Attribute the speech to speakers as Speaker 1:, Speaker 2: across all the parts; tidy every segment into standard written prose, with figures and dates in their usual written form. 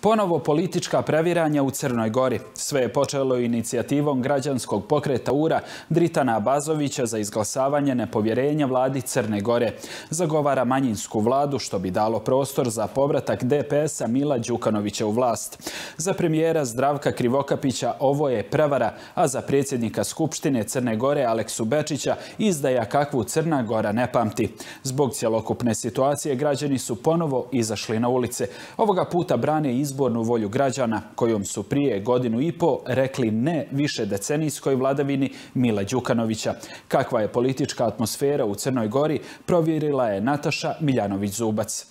Speaker 1: Ponovo politička previranja u Crnoj Gori. Sve je počelo inicijativom građanskog pokreta URA Dritana Abazovića za izglasavanje nepovjerenja vladi Crne Gore. Zagovara manjinsku vladu, što bi dalo prostor za povratak DPS-a Mila Đukanovića u vlast. Za premijera Zdravka Krivokapića ovo je prevara, a za predsjednika Skupštine Crne Gore Aleksu Bečića izdaja kakvu Crna Gora ne pamti. Zbog cjelokupne situacije građani su ponovo izašli na ulice. Ovoga puta brane izbornu volju građana, kojom su prije godinu i po rekli ne više decenijskoj vladavini Mila Đukanovića. Kakva je politička atmosfera u Crnoj Gori, provjerila je Nataša Miljanović-Zubac.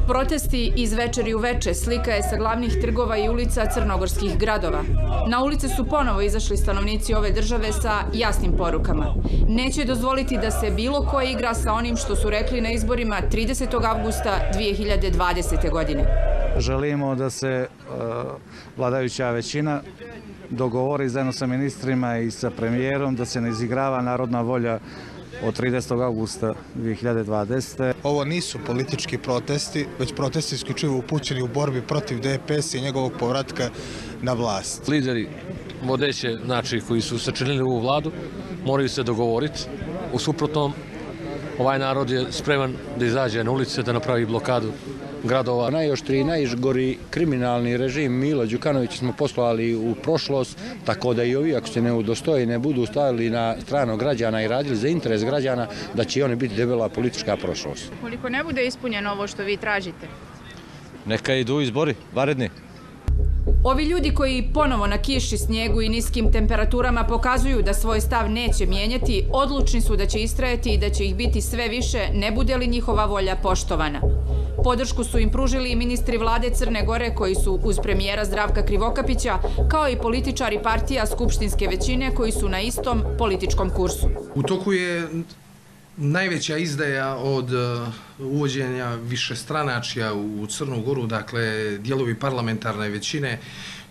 Speaker 2: Protesti iz večeri u veče slika je sa glavnih trgova i ulica crnogorskih gradova. Na ulice su ponovo izašli stanovnici ove države sa jasnim porukama. Neće dozvoliti da se bilo ko igra sa onim što su rekli na izborima 30. avgusta 2020. godine.
Speaker 3: Želimo da se vladajuća većina dogovori zajedno sa ministrima i sa premijerom da se ne izigrava narodna volja od 30. augusta 2020.
Speaker 4: Ovo nisu politički protesti, već protesti isključivo upućeni u borbi protiv DPS i njegovog povratka na vlast.
Speaker 5: Lideri vodeće, koji su sačinili ovu vladu, moraju se dogovoriti. U suprotnom, ovaj narod je spreman da izađe na ulice, da napravi blokadu gradova.
Speaker 6: Najoštriji, najgori kriminalni režim Mila Đukanovića smo poslali u prošlost, tako da i ovi, ako se ne udostoji, ne budu stavili na stranu građana i radili za interes građana, da će oni biti debela politička prošlost.
Speaker 2: Koliko ne bude ispunjeno ovo što vi tražite?
Speaker 6: Neka idu izbori, vanredni.
Speaker 2: Ovi ljudi koji ponovo na kiši, snijegu i niskim temperaturama pokazuju da svoj stav neće mijenjati, odlučni su da će istrajati i da će ih biti sve više, ne bude li njihova volja poštovana. Podršku su im pružili i ministri vlade Crne Gore koji su uz premijera Zdravka Krivokapića, kao i političari partija skupštinske većine koji su na istom političkom kursu.
Speaker 7: U toku je najveća izdaja od uvođenja višestranačja u Crnu Goru, dakle dijelovi parlamentarne većine,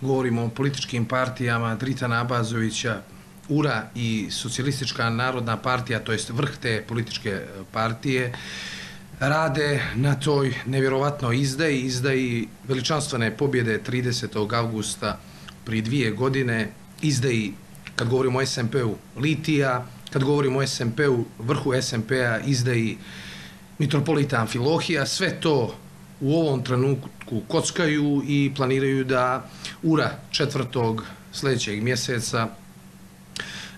Speaker 7: govorimo o političkim partijama Dritana Abazovića, URA i Socijalistička narodna partija, to jest vrh te političke partije, rade na toj nevjerovatnoj izdaji veličanstvene pobjede 30. avgusta prije 2 godine, izdaji, kad govorimo o SMP-u, litija, kad govorimo o SMP-u, vrhu SMP-a, izdaji mitropolita Amfilohija, sve to u ovom trenutku kockaju i planiraju da URA 4. sljedećeg mjeseca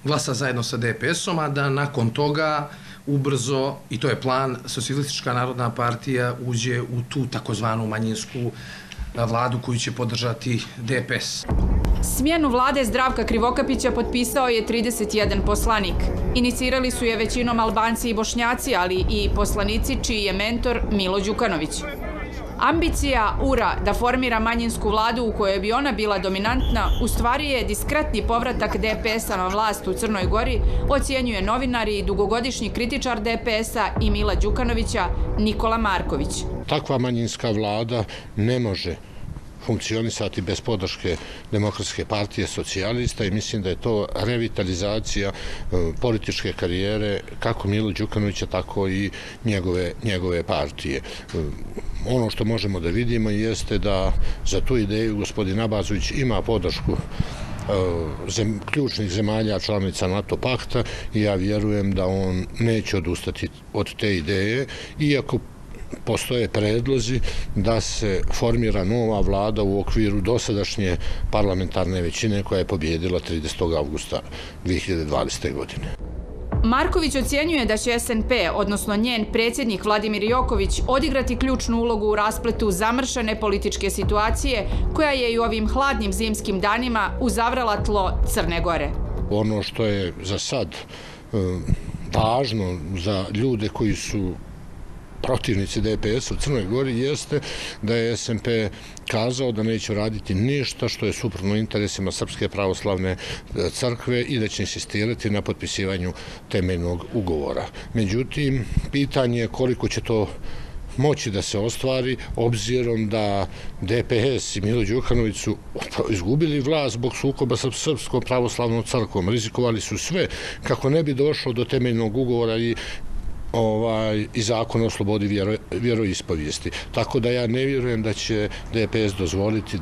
Speaker 7: glasa zajedno sa DPS-om, a da nakon toga ubrzo, i to je plan, Socijalistička narodna partija uđe u tu takozvanu manjinsku vladu koju će podržati DPS.
Speaker 2: Smjenu vlade Zdravka Krivokapića potpisao je 31 poslanik. Inicirali su je većinom Albanci i Bošnjaci, ali i poslanici čiji je mentor Milo Đukanović. Ambicija URA da formira manjinsku vladu u kojoj bi ona bila dominantna u stvari je diskretni povratak DPS-a na vlast u Crnoj Gori, ocjenjuje novinar i dugogodišnji kritičar DPS-a i Mila Đukanovića Nikola Marković.
Speaker 8: Takva manjinska vlada ne može funkcionisati bez podrške Demokratske partije socijalista i mislim da je to revitalizacija političke karijere kako Mila Đukanovića, tako i njegove partije. Ono što možemo da vidimo jeste da za tu ideju gospodin Abazović ima podršku ključnih zemalja članica NATO pakta i ja vjerujem da on neće odustati od te ideje, iako postoje predlozi da se formira nova vlada u okviru dosadašnje parlamentarne većine koja je pobjedila 30. avgusta 2020. godine.
Speaker 2: Marković ocjenjuje da će SNP, odnosno njen predsjednik Vladimir Joković, odigrati ključnu ulogu u raspletu zamršene političke situacije koja je i u ovim hladnim zimskim danima uzavrela tlo Crne Gore.
Speaker 8: Ono što je za sad važno za ljude koji su protivnici DPS u Crnoj Gori jeste da je SMP kazao da neće raditi ništa što je suprotno interesima Srpske pravoslavne crkve i da će insistirati na potpisivanju temeljnog ugovora. Međutim, pitanje je koliko će to moći da se ostvari, obzirom da DPS i Milo Đukanović su izgubili vlast zbog sukoba sa Srpskom pravoslavnom crkvom. Rizikovali su sve kako ne bi došlo do temeljnog ugovora i zakona o slobodi vjeroispovijesti. Tako da ja ne vjerujem da će DPS dozvoliti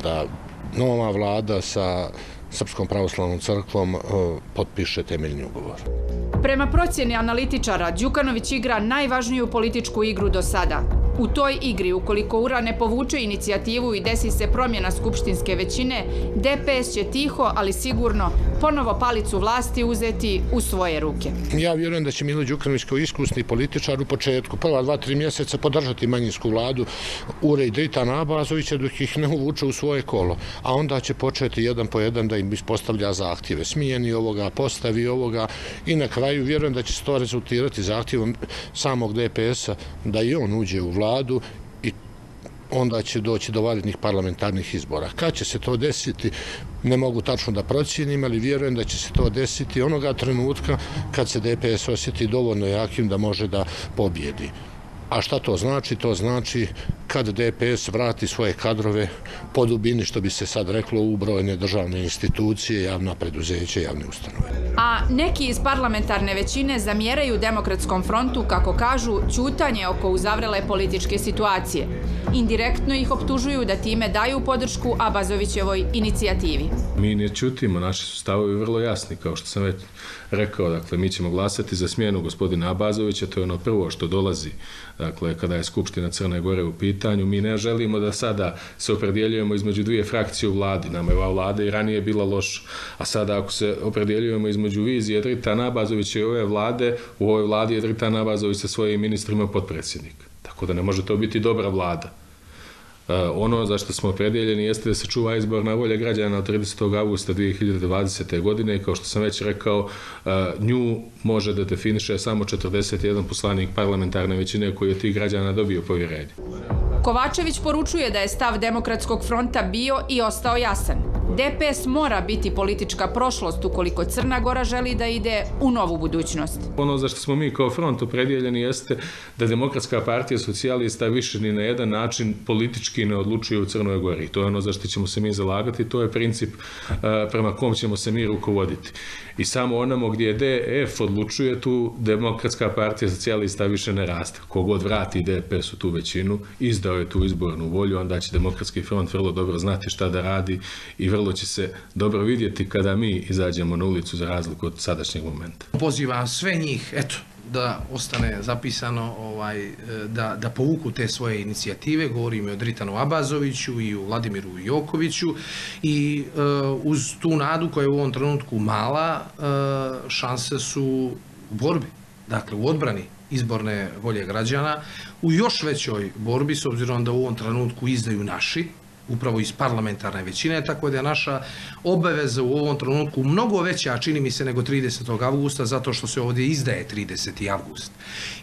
Speaker 8: da nova vlada sa Srpskom pravoslavnom crkvom potpiše temeljni ugovor.
Speaker 2: Prema procjeni analitičara, Đukanović igra najvažniju političku igru do sada. U toj igri, ukoliko URA ne povuče inicijativu i desi se promjena skupštinske većine, DPS će tiho, ali sigurno, ponovo palicu vlasti uzeti u svoje ruke.
Speaker 8: Ja vjerujem da će Milo Đukanović kao iskusni političar u početku, prva 2-3 mjeseca podržati manjinsku vladu URE i Dritana Abazovića dok ih ne uvuče u svoje kolo, a onda će početi jedan po jedan da im ispostavlja zahtjeve. Smijeni ovoga, postavi ovoga i na kraju vjerujem da će se to rezultirati zahtjevom samog DPS-a da i on uđe u vladu i onda će doći do vanrednih parlamentarnih izbora. Kad će se to desiti, ne mogu tačno da procijenim, ali vjerujem da će se to desiti onoga trenutka kad se DPS osjeti dovoljno jakim da može da pobjedi. A šta to znači? To znači kad DPS vrati svoje kadrove po dubini, što bi se sad reklo, u brojne državne institucije, javna preduzeća, javne ustanove.
Speaker 2: A neki iz parlamentarne većine zamjeraju Demokratskom frontu, kako kažu, ćutanje oko uzavrele političke situacije. Indirektno ih optužuju da time daju podršku Abazovićevoj inicijativi.
Speaker 9: Mi ne ćutimo, naši su stavovi vrlo jasni, kao što sam već rekao. Dakle, mi ćemo glasati za smjenu gospodina Abazovića, to je ono prvo što dolazi, dakle, kada je Skupština Crne Gore u pitanju. Mi ne želimo da sada se opredjeljujemo između dvije frakcije u vladi. Nama je ova vlada i ranije bila loša. A sada ako se opredjeljujemo između vizije Dritana Abazovića i ove vlade, u ovoj vladi je Dritan Abazović sa svojim ministrima potpredsjednik. Tako da ne može to biti dobra vlada. Ono za što smo opredjeljeni jeste da se čuva izborna volja građana od 30. augusta 2020. godine i kao što sam već rekao, nju može da definiše samo 41 poslanik parlamentarne većine koji je tih građana dobio povjerenje.
Speaker 2: Kovačević poručuje da je stav Demokratskog fronta bio i ostao jasan. DPS mora biti politička prošlost ukoliko Crna Gora želi da ide u novu budućnost.
Speaker 9: Ono za što smo mi kao front opredjeljeni jeste da Demokratska partija socijalista više ni na jedan način politički ne odlučuje u Crnoj Gori. To je ono za što ćemo se mi zalagati, to je princip prema kom ćemo se mi rukovoditi. I samo onamo gdje DF odlučuje, tu Demokratska partija socijalista više ne raste. Kogod vrati DPS u tu većinu, izdao je tu izbornu volju, onda će Demokratski front vrlo dobro znati šta da radi i vrlo će se dobro vidjeti kada mi izađemo na ulicu za razliku od sadašnjeg momenta.
Speaker 7: Pozivam sve njih, eto, da ostane zapisano da povuku te svoje inicijative, govorim i o Dritanu Abazoviću i o Vladimiru Jokoviću i uz tu nadu koja je u ovom trenutku mala, šanse su u borbi, dakle u odbrani izborne volje građana, u još većoj borbi s obzirom da u ovom trenutku izdaju naši, upravo iz parlamentarne većine, tako da je naša obaveza u ovom trenutku mnogo veća, čini mi se, nego 30. avgusta, zato što se ovdje izdaje 30. avgust.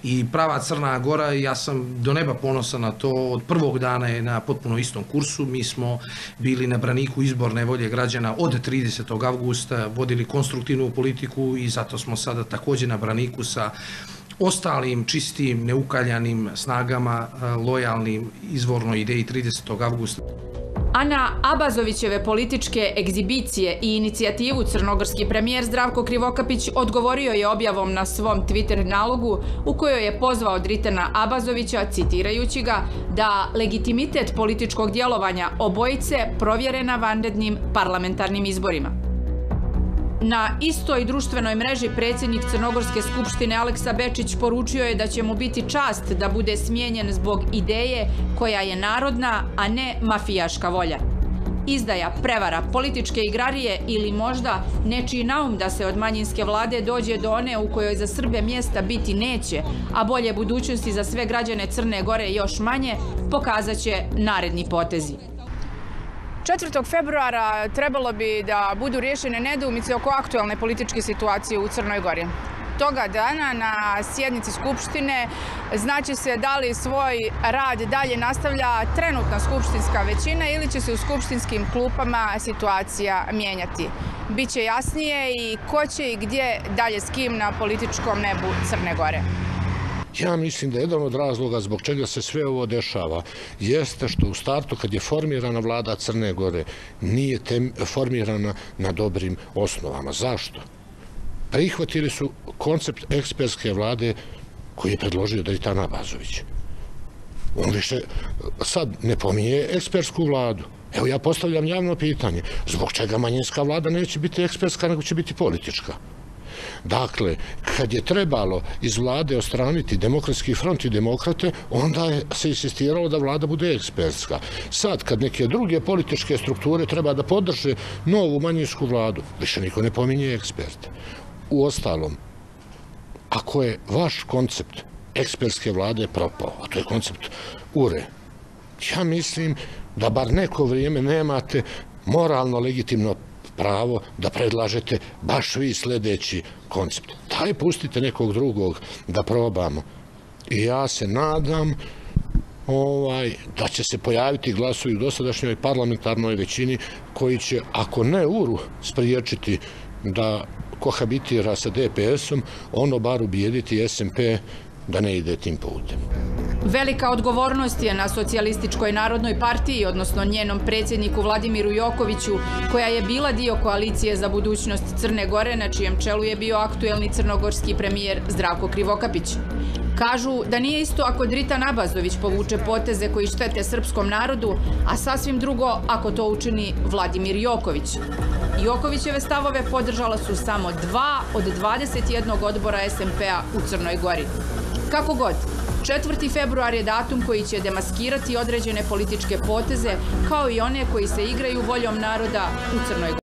Speaker 7: I prava Crna Gora, ja sam do neba ponosan na to, od prvog dana je na potpuno istom kursu. Mi smo bili na braniku izborne volje građana od 30. avgusta, vodili konstruktivnu politiku i zato smo sada također na braniku sa ostalim čistim, neukaljanim snagama, lojalnim izvornoj ideji 30. avgusta.
Speaker 2: A na Abazovićeve političke egzibicije i inicijativu crnogorski premijer Zdravko Krivokapić odgovorio je objavom na svom Twitter nalogu u kojoj je pozvao Dritana Abazovića, citirajući ga, da legitimitet političkog djelovanja obojice provjere na vanrednim parlamentarnim izborima. Na istoj društvenoj mreži predsjednik Crnogorske skupštine Aleksa Bečić poručio je da će mu biti čast da bude smijenjen zbog ideje koja je narodna, a ne mafijaška volja. Izdaja, prevara, političke igrarije ili možda nečiji naum da se od manjinske vlade dođe do one u kojoj za Srbe mjesta biti neće, a bolje budućnosti za sve građane Crne Gore još manje, pokazat će naredni potezi. 4. februara trebalo bi da budu riješene nedoumice oko aktualne političke situacije u Crnoj Gori. Toga dana na sjednici Skupštine znaće se da li svoj rad dalje nastavlja trenutna skupštinska većina ili će se u skupštinskim klupama situacija mijenjati. Biće jasnije i ko će i gdje dalje s kim na političkom nebu Crne Gore.
Speaker 8: Ja mislim da jedan od razloga zbog čega se sve ovo dešava jeste što u startu kad je formirana vlada Crne Gore nije formirana na dobrim osnovama. Zašto? Prihvatili su koncept ekspertske vlade koji je predložio Dritan Abazović. On više sad ne pominje ekspertsku vladu. Evo ja postavljam javno pitanje. Zbog čega manjinska vlada neće biti ekspertska nego će biti politička? Dakle, kad je trebalo iz vlade odstraniti Demokratski front i demokrate, onda se insistiralo da vlada bude ekspertska. Sad, kad neke druge političke strukture treba da podrže novu manjinsku vladu, više niko ne pominje eksperte. Uostalom, ako je vaš koncept ekspertske vlade propao, a to je koncept URE, ja mislim da bar neko vrijeme nemate moralno legitimno pravo da predlažete baš vi sljedeći koncept. Daj, pustite nekog drugog da probamo. I ja se nadam da će se pojaviti glasovi u dosadašnjoj parlamentarnoj većini koji će, ako ne URU spriječiti da kohabitira sa DPS-om, ono bar ubijediti SMP da ne ide tim putem.
Speaker 2: Velika odgovornost je na Socijalističkoj narodnoj partiji, odnosno njenom predsjedniku Vladimiru Jokoviću, koja je bila dio koalicije za budućnost Crne Gore, na čijem čelu je bio aktuelni crnogorski premijer Zdravko Krivokapić. Kažu da nije isto ako Dritan Abazović povuče poteze koji štete srpskom narodu, a sasvim drugo ako to učini Vladimir Joković. Jokovićeve stavove podržala su samo 2 od 21 odbora SMP-a u Crnoj Gori. Kako god, 4. februar je datum koji će demaskirati određene političke poteze, kao i one koji se igraju voljom naroda u Crnoj Gori.